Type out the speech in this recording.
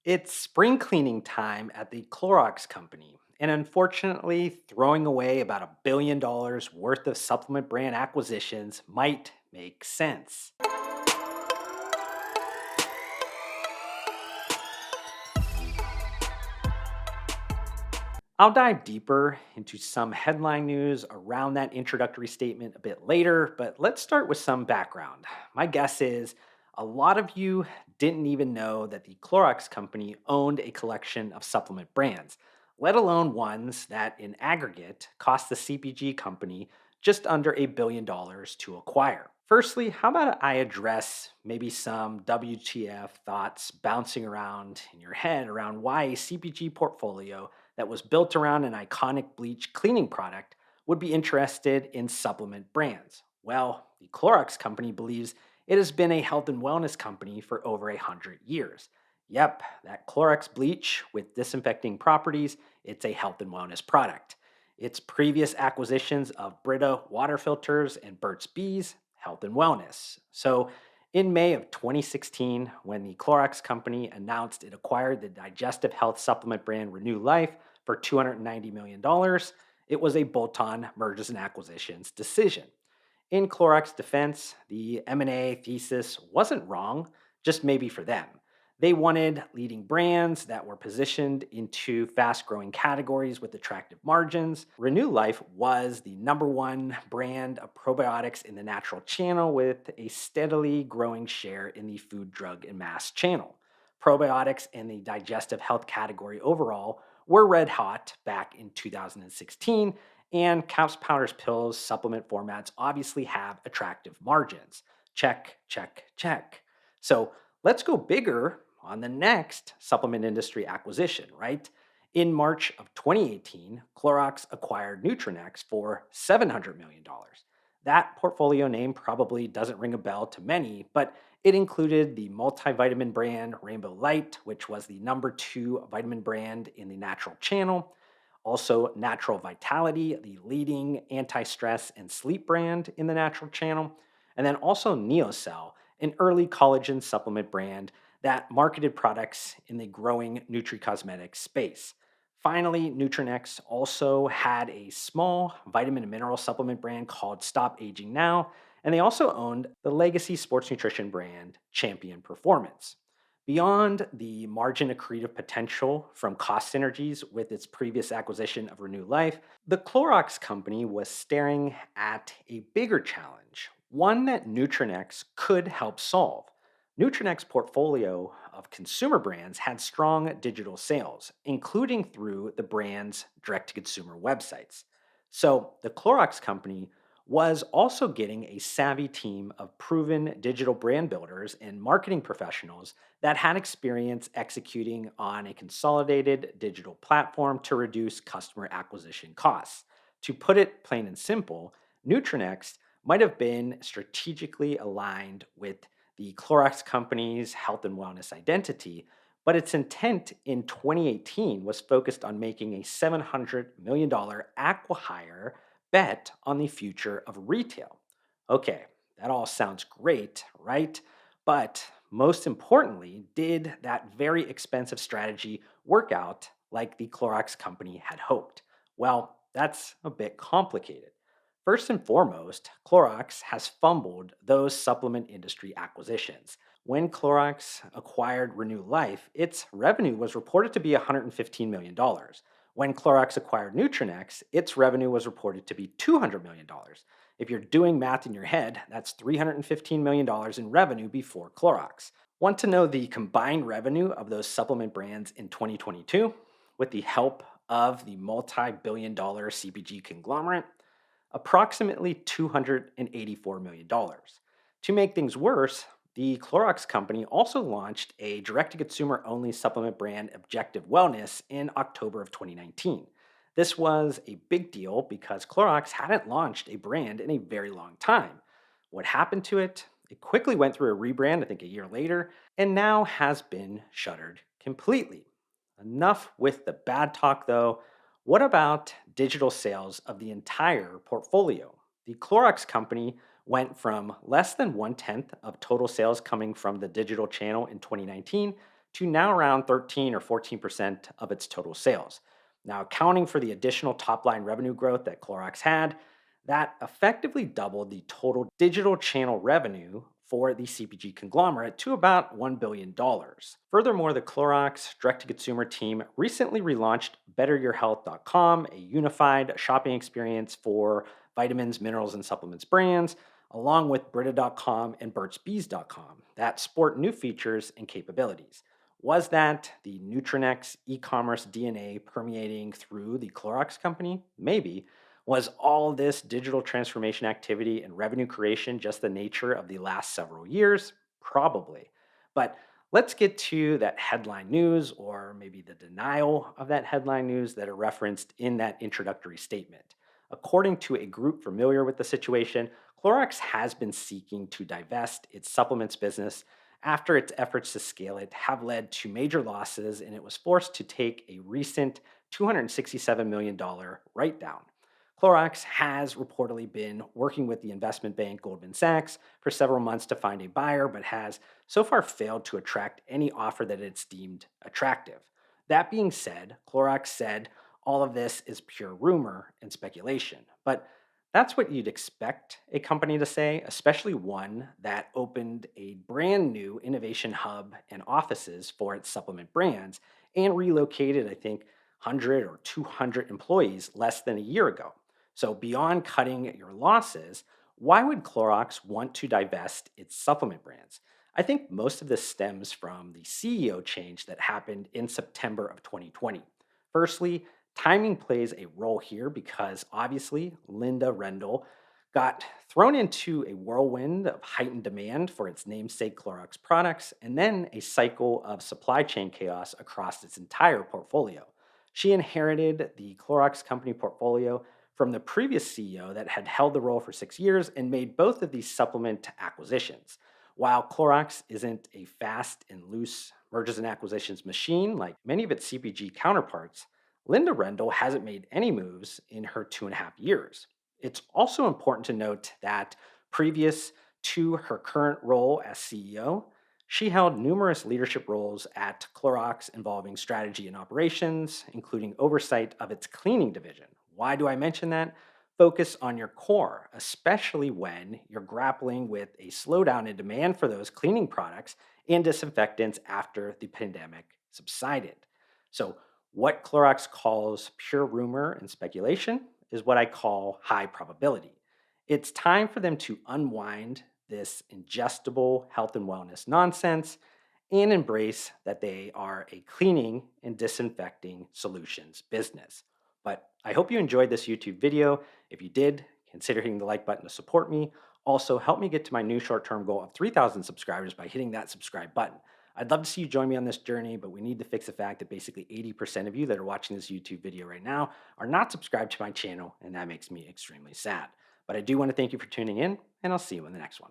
It's spring cleaning time at the Clorox company, and unfortunately, throwing away about $1 billion worth of supplement brand acquisitions might make sense. I'll dive deeper into some headline news around that introductory statement a bit later, but let's start with some background. My guess is a lot of you didn't even know that the Clorox company owned a collection of supplement brands, let alone ones that in aggregate cost the CPG company just under $1 billion to acquire. Firstly, how about I address maybe some WTF thoughts bouncing around in your head around why a CPG portfolio that was built around an iconic bleach cleaning product would be interested in supplement brands? Well, the Clorox company believes it has been a health and wellness company for over 100 years. Yep, that Clorox bleach with disinfecting properties, it's a health and wellness product. Its previous acquisitions of Brita water filters and Burt's Bees, health and wellness. So, in May of 2016, when the Clorox company announced it acquired the digestive health supplement brand Renew Life for $290 million, it was a bolt-on mergers and acquisitions decision. In Clorox's defense, the M&A thesis wasn't wrong, just maybe for them. They wanted leading brands that were positioned into fast growing categories with attractive margins. Renew Life was the number one brand of probiotics in the natural channel with a steadily growing share in the food, drug, and mass channel. Probiotics in the digestive health category overall were red hot back in 2016, and caps, powders, pills, supplement formats obviously have attractive margins. Check, check, check. So let's go bigger on the next supplement industry acquisition, right? In March of 2018, Clorox acquired Nutranex for $700 million. That portfolio name probably doesn't ring a bell to many, but it included the multivitamin brand Rainbow Light, which was the number two vitamin brand in the natural channel. Also, Natural Vitality, the leading anti stress and sleep brand in the natural channel. And then also NeoCell, an early collagen supplement brand that marketed products in the growing nutricosmetics space. Finally, Nutranex also had a small vitamin and mineral supplement brand called Stop Aging Now, and they also owned the legacy sports nutrition brand Champion Performance. Beyond the margin accretive potential from cost synergies with its previous acquisition of Renew Life, the Clorox company was staring at a bigger challenge, one that Nutranex could help solve. Nutrinex's portfolio of consumer brands had strong digital sales, including through the brand's direct to consumer websites. So the Clorox company was also getting a savvy team of proven digital brand builders and marketing professionals that had experience executing on a consolidated digital platform to reduce customer acquisition costs. To put it plain and simple, Nutranext might have been strategically aligned with the Clorox company's health and wellness identity, but its intent in 2018 was focused on making a $700 million acquihire bet on the future of retail. Okay, that all sounds great, right? But most importantly, did that very expensive strategy work out like the Clorox company had hoped? Well, that's a bit complicated. First and foremost, Clorox has fumbled those supplement industry acquisitions. When Clorox acquired Renew Life, its revenue was reported to be $115 million. When Clorox acquired Nutranex, its revenue was reported to be $200 million. If you're doing math in your head, that's $315 million in revenue before Clorox. Want to know the combined revenue of those supplement brands in 2022 with the help of the multi billion dollar CPG conglomerate? Approximately $284 million. To make things worse, the Clorox company also launched a direct to consumer only supplement brand, Objective Wellness, in October of 2019. This was a big deal because Clorox hadn't launched a brand in a very long time. What happened to it? It quickly went through a rebrand, I think a year later, and now has been shuttered completely. Enough with the bad talk though. What about digital sales of the entire portfolio? The Clorox company went from less than one tenth of total sales coming from the digital channel in 2019 to now around 13 or 14% of its total sales. Now, accounting for the additional top line revenue growth that Clorox had, that effectively doubled the total digital channel revenue for the CPG conglomerate to about $1 billion. dollars. Furthermore, the Clorox direct to consumer team recently relaunched betteryourhealth.com, a unified shopping experience for vitamins, minerals, and supplements brands, along with Brita.com and Burt'sBees.com that sport new features and capabilities. Was that the Nutrinex e commerce DNA permeating through the Clorox company? Maybe. Was all this digital transformation activity and revenue creation just the nature of the last several years? Probably. But let's get to that headline news, or maybe the denial of that headline news that are referenced in that introductory statement. According to a group familiar with the situation, Clorox has been seeking to divest its supplements business after its efforts to scale it have led to major losses, and it was forced to take a recent $267 million write down. Clorox has reportedly been working with the investment bank Goldman Sachs for several months to find a buyer, but has so far failed to attract any offer that it's deemed attractive. That being said, Clorox said all of this is pure rumor and speculation. But that's what you'd expect a company to say, especially one that opened a brand new innovation hub and offices for its supplement brands and relocated, I think, 100 or 200 employees less than a year ago. So, beyond cutting your losses, why would Clorox want to divest its supplement brands? I think most of this stems from the CEO change that happened in September of 2020. Firstly, timing plays a role here because obviously Linda Rendell got thrown into a whirlwind of heightened demand for its namesake Clorox products and then a cycle of supply chain chaos across its entire portfolio. She inherited the Clorox company portfolio from the previous CEO that had held the role for 6 years and made both of these supplement acquisitions. While Clorox isn't a fast and loose mergers and acquisitions machine like many of its CPG counterparts, Linda Rendell hasn't made any moves in her 2.5 years. It's also important to note that previous to her current role as CEO, she held numerous leadership roles at Clorox involving strategy and operations, including oversight of its cleaning division. Why do I mention that? Focus on your core, especially when you're grappling with a slowdown in demand for those cleaning products and disinfectants after the pandemic subsided. So, what Clorox calls pure rumor and speculation is what I call high probability. It's time for them to unwind this ingestible health and wellness nonsense and embrace that they are a cleaning and disinfecting solutions business. But I hope you enjoyed this YouTube video. If you did, consider hitting the like button to support me. Also, help me get to my new short term goal of 3,000 subscribers by hitting that subscribe button. I'd love to see you join me on this journey, but we need to fix the fact that basically 80% of you that are watching this YouTube video right now are not subscribed to my channel, and that makes me extremely sad. But I do want to thank you for tuning in, and I'll see you in the next one.